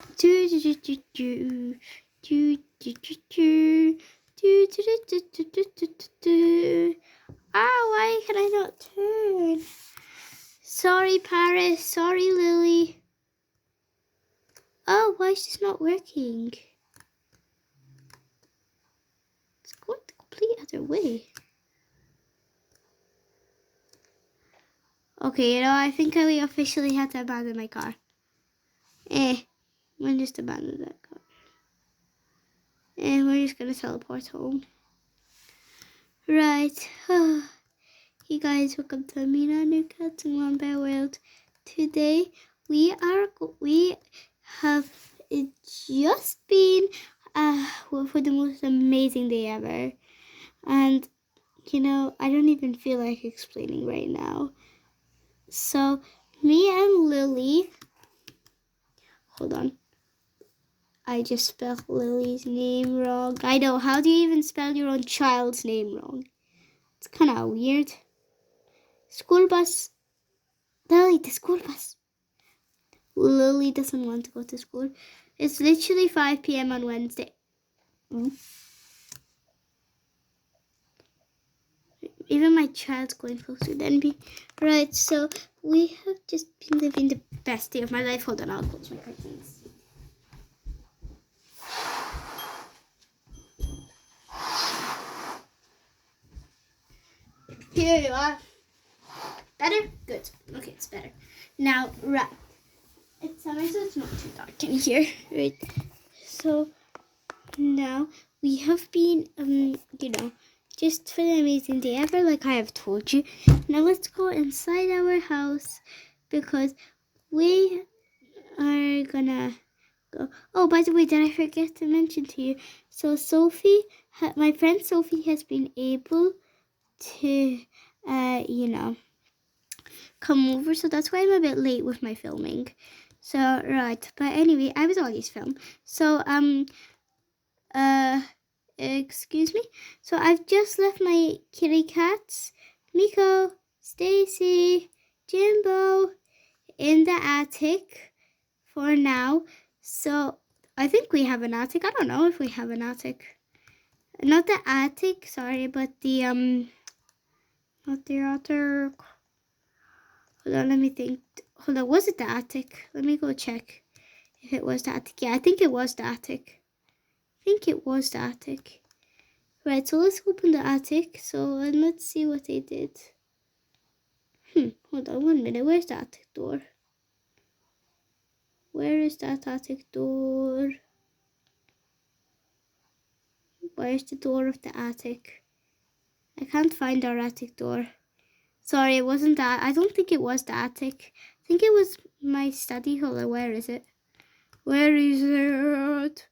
Do do do do do do do do do do. Ah, why can I not turn? Sorry, Paris. Sorry, Lily. Oh, why is this not working? It's going the complete other way. Okay, I think I officially had to abandon my car. We'll just abandon that car. And we're just gonna teleport home. Right. Hey guys, welcome to Amina New Cats in One Bear World. Today we have just been for the most amazing day ever. And I don't even feel like explaining right now. So me and Lily, hold on. I just spelled Lily's name wrong. I know, how do you even spell your own child's name wrong? It's kind of weird. School bus. Lily, the school bus. Lily doesn't want to go to school. It's literally 5 p.m. on Wednesday. Even my child's going closer than me. Right, so we have just been living the best day of my life. Hold on, I'll close my curtains. Here you are. Better? Good. Okay, it's better. Now, right. It's summer, so it's not too dark in here. Right. So now we have been, just for the amazing day ever, like I have told you. Now let's go inside our house because we are gonna go. Oh, by the way, did I forget to mention to you? So Sophie, my friend Sophie has been able to, come over. So that's why I'm a bit late with my filming. So, right. But anyway, I was always film. So, excuse me. So I've just left my kitty cats, Miko, Stacy, Jimbo, in the attic for now. So I think we have an attic. I don't know if we have an attic. Not the attic, sorry, but the not the attic. Hold on, let me think. Hold on, was it the attic? Let me go check if it was the attic. Yeah, I think it was the attic. Right, so let's open the attic. So, and let's see what they did. Hold on 1 minute. Where's the attic door? Where is that attic door? Where's the door of the attic? I can't find our attic door. Sorry, it wasn't that. I don't think it was the attic. I think it was my study. Hold on, where is it? Where is it?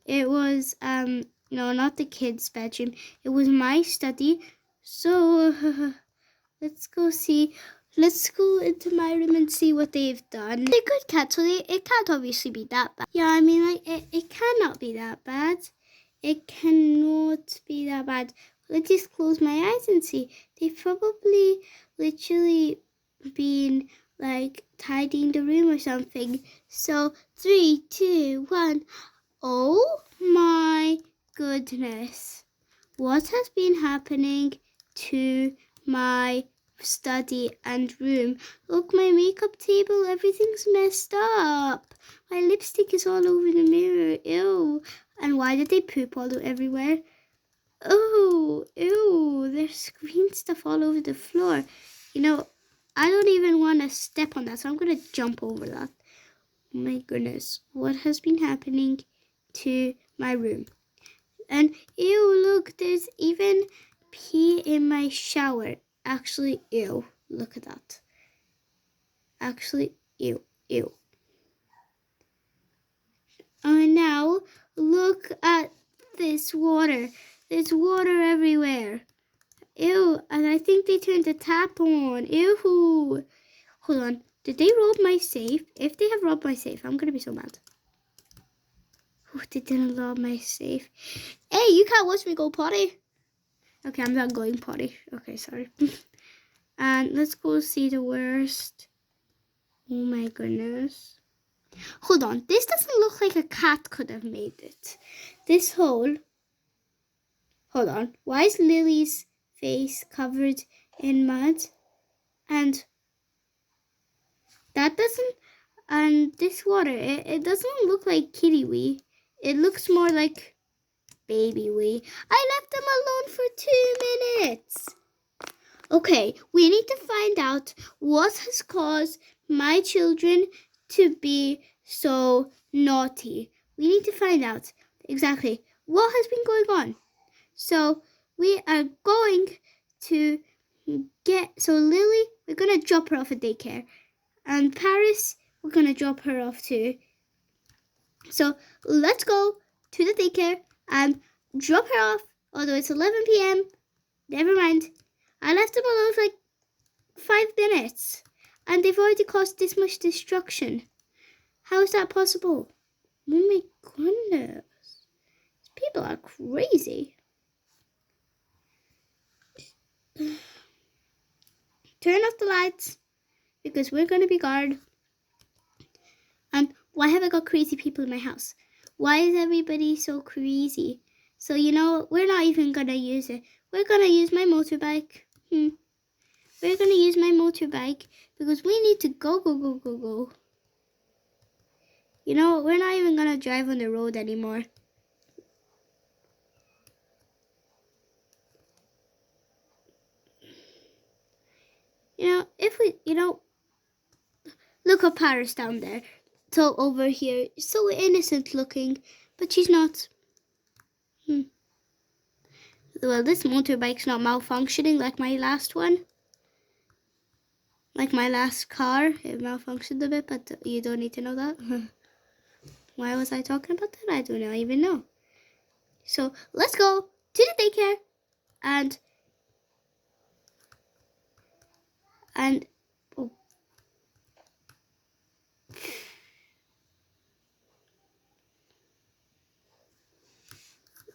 It was, no, not the kids' bedroom. It was my study. So, let's go see. Let's go into my room and see what they've done. They're good cats, so it can't obviously be that bad. Yeah, I mean, like, it cannot be that bad. It cannot be that bad. Let's just close my eyes and see. They've probably literally been, like, tidying the room or something. So, 3, 2, 1. Oh my goodness. What has been happening to my study and room? Look, my makeup table, everything's messed up. My lipstick is all over the mirror. Ew. And why did they poop all everywhere? Oh, ew. There's green stuff all over the floor. I don't even want to step on that, so I'm going to jump over that. Oh my goodness. What has been happening to my room? And ew, look, there's even pee in my shower. Actually, ew, look at that. Actually, ew. And now look at this water. There's water everywhere. Ew, and I think they turned the tap on. Ew. Hold on, did they rob my safe? If they have robbed my safe, I'm gonna be so mad. Oh, they didn't rob my safe. Hey, you can't watch me go potty. Okay, I'm not going potty. Okay, sorry. And let's go see the worst. Oh my goodness. Hold on, this doesn't look like a cat could have made it. This hole. Hold on, why is Lily's face covered in mud? And that doesn't, and this water, it doesn't look like kitty wee. It looks more like baby wee. I left them alone for 2 minutes. Okay, we need to find out what has caused my children to be so naughty. We need to find out exactly what has been going on. So we are going to so Lily, we're going to drop her off at daycare. And Paris, we're going to drop her off too. So let's go to the daycare and drop her off, although it's 11 p.m. Never mind. I left them alone for like 5 minutes, and they've already caused this much destruction. How is that possible? Oh my goodness. People are crazy. Turn off the lights, because we're going to be guard. And why have I got crazy people in my house? Why is everybody so crazy? So, we're not even going to use it. We're going to use my motorbike. We're going to use my motorbike because we need to go. We're not even going to drive on the road anymore. If we, look at Paris down there. So over here, so innocent looking, but she's not. Well, this motorbike's not malfunctioning like my last one. Like my last car, it malfunctioned a bit, but you don't need to know that. Why was I talking about that? I do not even know. So let's go to the daycare and oh.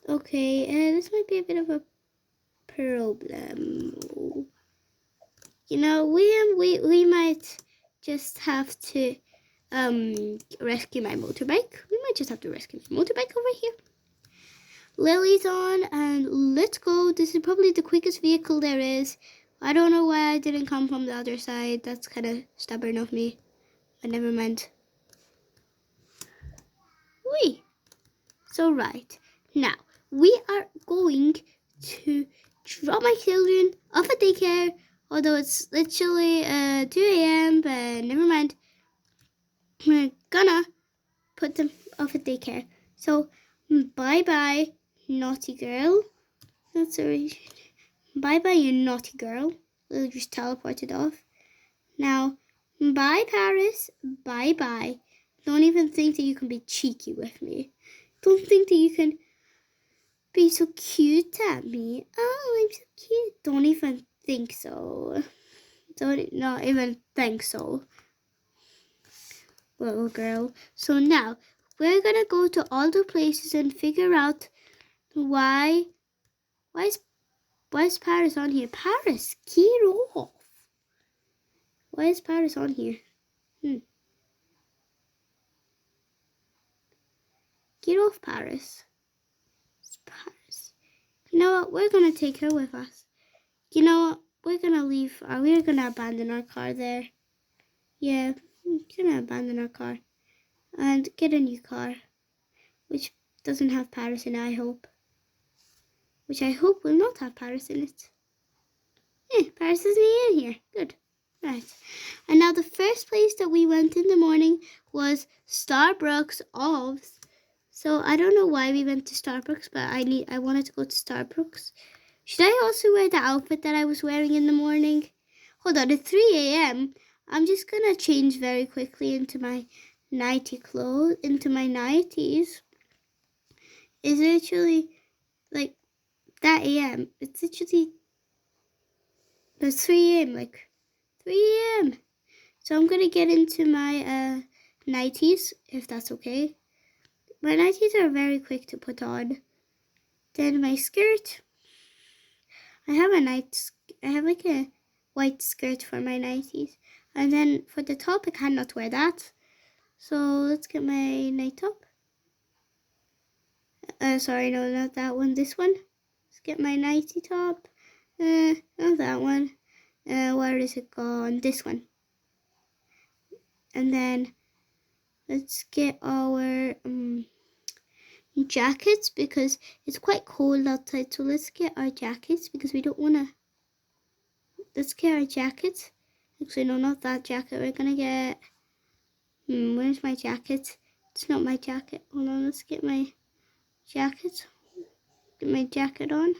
Okay, this might be a bit of a problem. We might just have to rescue my motorbike. We might just have to rescue my motorbike over here. Lily's on, and let's go. This is probably the quickest vehicle there is. I don't know why I didn't come from the other side. That's kind of stubborn of me. But never mind. Whee! So right, now we are going to drop my children off at daycare. Although it's literally 2 a.m., but never mind. We're gonna put them off at daycare. So, bye-bye, naughty girl. That's alright. Bye-bye, you naughty girl. We'll just teleported off. Now, bye, Paris. Bye-bye. Don't even think that you can be cheeky with me. Don't think that you can be so cute at me. Oh, I'm so cute. Don't even think so. Not even think so, little girl. So now we're gonna go to all the places and figure out why is Paris on here? Paris, get off. Why is Paris on here? Get off, Paris. It's Paris. You know what? We're gonna take her with us. You know what? We're gonna leave. We're gonna abandon our car there. Yeah, we're gonna abandon our car and get a new car, which doesn't have Paris in it, I hope. Which I hope will not have Paris in it. Paris isn't in here. Good. Right. And now the first place that we went in the morning was Starbucks Ovs. So I don't know why we went to Starbucks, but I wanted to go to Starbucks. Should I also wear the outfit that I was wearing in the morning? Hold on, at 3 a.m. I'm just gonna change very quickly into my nighty clothes, into my nighties. It's literally like that a.m. It's literally it's 3 a.m. like 3 a.m. So I'm gonna get into my nighties, if that's okay. My nighties are very quick to put on. Then my skirt. I have like a white skirt for my nighties. And then for the top, I cannot wear that. So let's get my night top. Sorry, no, not that one. This one. Let's get my nighty top. Not that one. Where is it gone? This one. And then let's get our jackets because it's quite cold outside. So let's get our jackets because we don't want to. Let's get our jackets. Actually, no, not that jacket. We're gonna get. Where's my jacket? It's not my jacket. Hold on, let's get my jacket. Get my jacket on.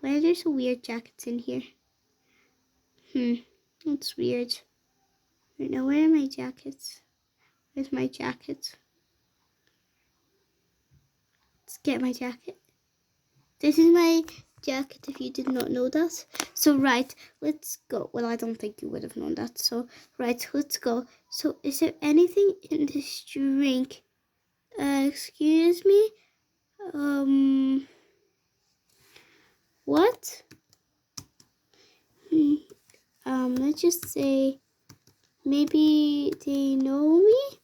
Why are there so weird jackets in here? That's weird. Right now, where are my jackets? Where's my jacket? Let's get my jacket. This is my jacket if you did not know that. So right, let's go. Well, I don't think you would have known that. So right, let's go. So is there anything in this drink? Excuse me? What? Let's just say maybe they know me?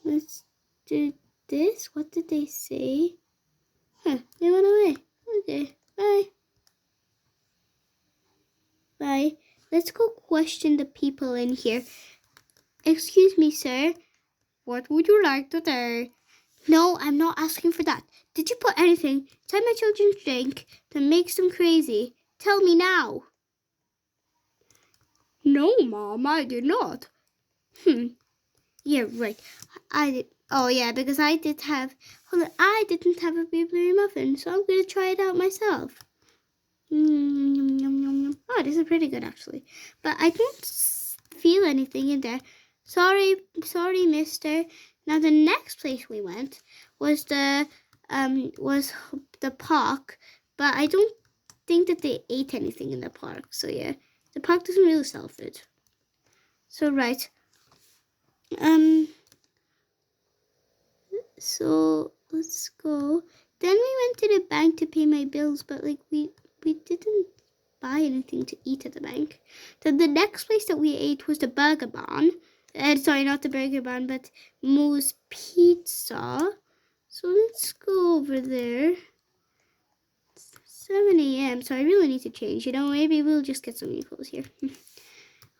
Let's do this. What did they say? They went away. Okay, bye. Bye. Let's go question the people in here. Excuse me, sir. What would you like today? No, I'm not asking for that. Did you put anything inside my children's drink that makes them crazy? Tell me now. No, Mom, I did not. Yeah, right. I did. Oh, yeah, because I did have. Hold on, I didn't have a blueberry muffin, so I'm gonna try it out myself. Oh, this is pretty good actually, but I don't feel anything in there. Sorry, mister. Now the next place we went was the park, but I don't think that they ate anything in the park. So yeah, the park doesn't really sell food. So right. So let's go. Then we went to the bank to pay my bills, but like we didn't buy anything to eat at the bank. Then the next place that we ate was the Burger Barn. Sorry, not the Burger Barn, but Moe's Pizza. So let's go over there. It's 7 a.m. So I really need to change. Maybe we'll just get some new clothes here.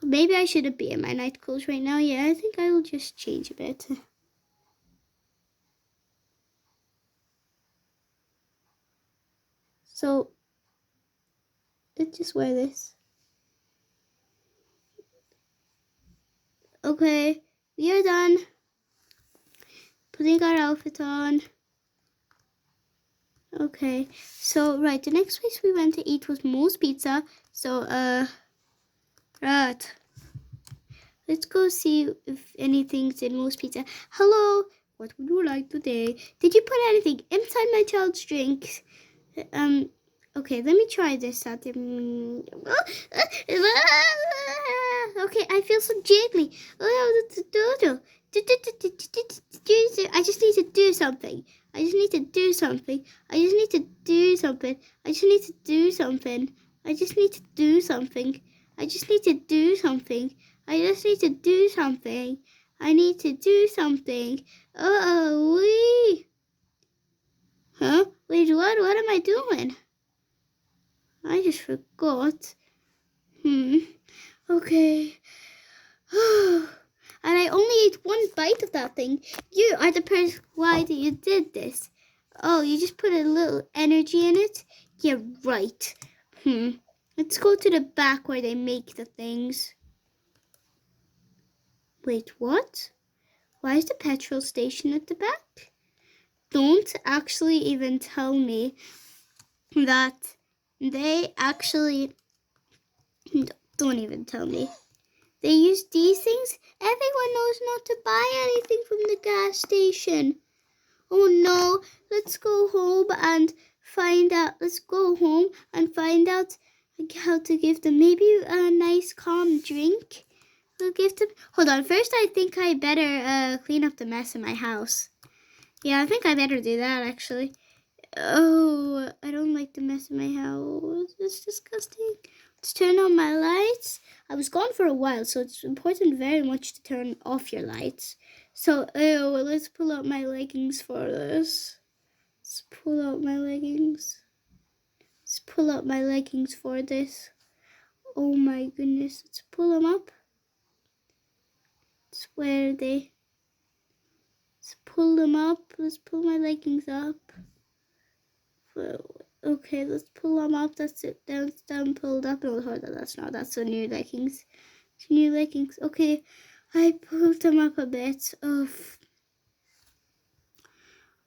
Maybe I shouldn't be in my night clothes right now. Yeah, I think I will just change a bit. So let's just wear this. Okay, we are done. Putting our outfit on. Okay, so right, the next place we went to eat was Moe's Pizza. So, right. Let's go see if anything's in Moe's Pizza. Hello, what would you like today? Did you put anything inside my child's drink? Okay, let me try this out. Okay, I feel so jiggly. I just need to do something. I just need to do something. I just need to do something. I just need to do something. I just need to do something. I just need to do something. I just need to do something. I need to do something. Wee. Huh? Wait, what? What am I doing? I just forgot. Okay. And I only ate one bite of that thing. You are the person why that you did this. Oh, you just put a little energy in it? Yeah, right. Let's go to the back where they make the things. Wait, what? Why is the petrol station at the back? Don't actually even tell me that they actually... Don't even tell me. They use these things? Everyone knows not to buy anything from the gas station. Oh no, let's go home and find out. Let's go home and find out how to give them maybe a nice calm drink. We'll give them... Hold on, first I think I better clean up the mess in my house. Yeah, I think I better do that actually. Oh, I don't like the mess in my house. It's disgusting. Let's turn on my lights. I was gone for a while, so it's important very much to turn off your lights. So, let's pull out my leggings for this. Let's pull out my leggings. Let's pull out my leggings for this. Oh my goodness. Let's pull them up. Where are they? Let's pull them up. Let's pull my leggings up. Okay, let's pull them up. That's it. Down, pulled up. Oh, hold on. That's not. That's the new leggings. New leggings. Okay, I pulled them up a bit.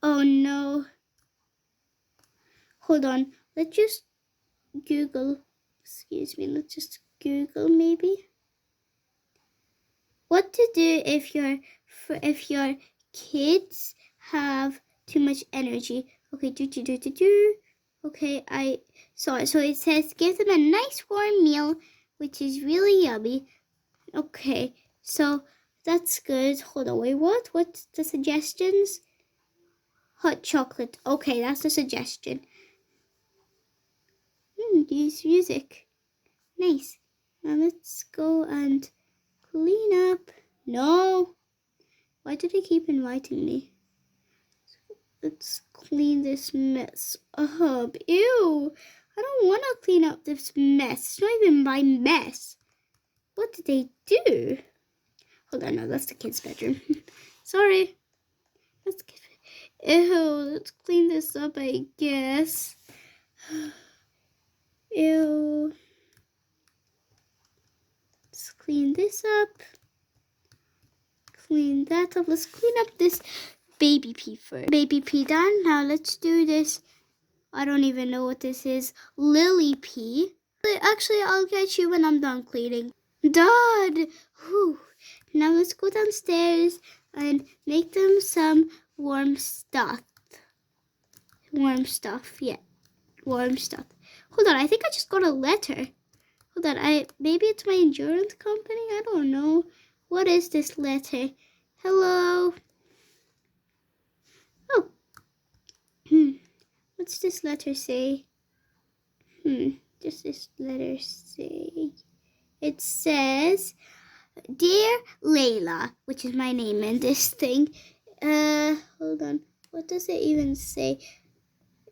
Oh no. Hold on. Let's just Google. Excuse me. Let's just Google maybe. What to do if your kids have too much energy? Okay, Okay, so it says give them a nice warm meal, which is really yummy. Okay, so that's good. Hold on, wait, what? What's the suggestions? Hot chocolate. Okay, that's the suggestion. Use music. Nice. Now let's go and clean up. No. Why do they keep inviting me? Let's clean this mess up. Ew. I don't want to clean up this mess. It's not even my mess. What did they do? Hold on, no, that's the kids' bedroom. Sorry. That's the kids' bedroom. Ew, let's clean this up, I guess. Ew. Let's clean this up. Clean that up. Let's clean up this baby pee first. Baby pee done. Now let's do this. I don't even know what this is. Lily pee. Actually, I'll get you when I'm done cleaning. Done. Whew. Now let's go downstairs and make them some warm stuff. Warm stuff. Yeah. Warm stuff. Hold on. I think I just got a letter. Hold on. Maybe it's my insurance company. I don't know. What is this letter? Hello. Oh. What's this letter say? Does this letter say? It says, Dear Layla, which is my name in this thing. Hold on. What does it even say?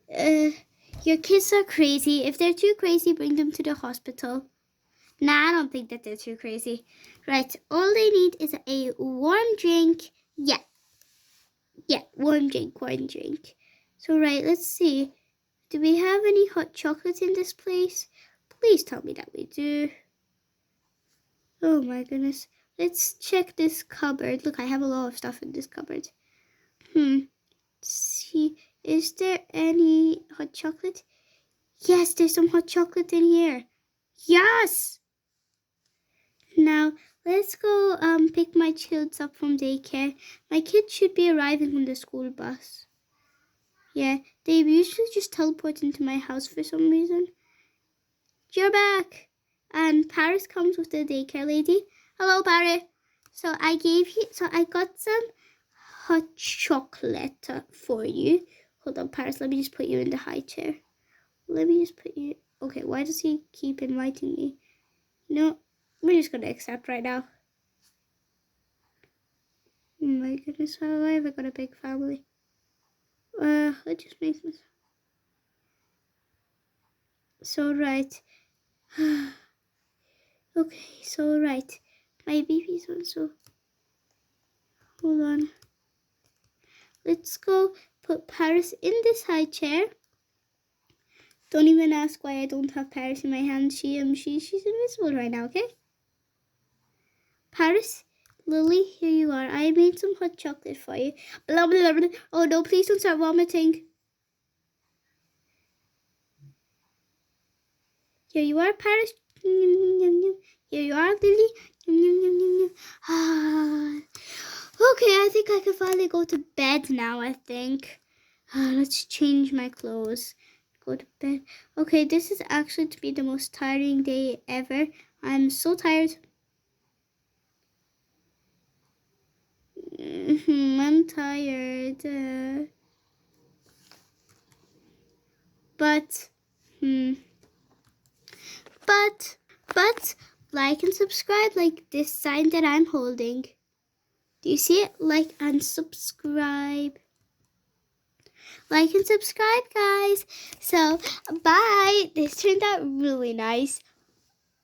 Your kids are crazy. If they're too crazy, bring them to the hospital. Nah, I don't think that they're too crazy. Right, all they need is a warm drink. Yeah, warm drink. So, right, let's see. Do we have any hot chocolate in this place? Please tell me that we do. Oh my goodness. Let's check this cupboard. Look, I have a lot of stuff in this cupboard. Let's see. Is there any hot chocolate? Yes, there's some hot chocolate in here. Yes! Now, let's go pick my kids up from daycare. My kids should be arriving on the school bus. Yeah, they usually just teleport into my house for some reason. You're back. And Paris comes with the daycare lady. Hello, Paris. So I got some hot chocolate for you. Hold on, Paris, let me just put you in the high chair. Okay, why does he keep inviting me? No, we're just gonna accept right now. Oh my goodness, how have I ever got a big family? Let's just make this. So right. Okay, so right. My baby's on, so hold on. Let's go put Paris in this high chair. Don't even ask why I don't have Paris in my hand. She's invisible right now, okay? Paris, Lily, here you are. I made some hot chocolate for you. Blah, blah, blah. Oh no, please don't start vomiting. Here you are, Paris. Here you are, Lily. Okay, I think I can finally go to bed now, I think. Let's change my clothes. Go to bed. Okay, this is actually to be the most tiring day ever. I'm so tired. I'm tired. But, But like and subscribe, like this sign that I'm holding. Do you see it? Like and subscribe. Like and subscribe, guys. So, bye. This turned out really nice.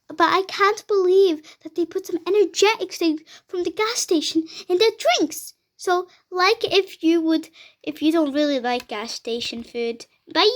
But I can't believe that they put some energetic things from the gas station in their drinks. So, like if you don't really like gas station food. Bye.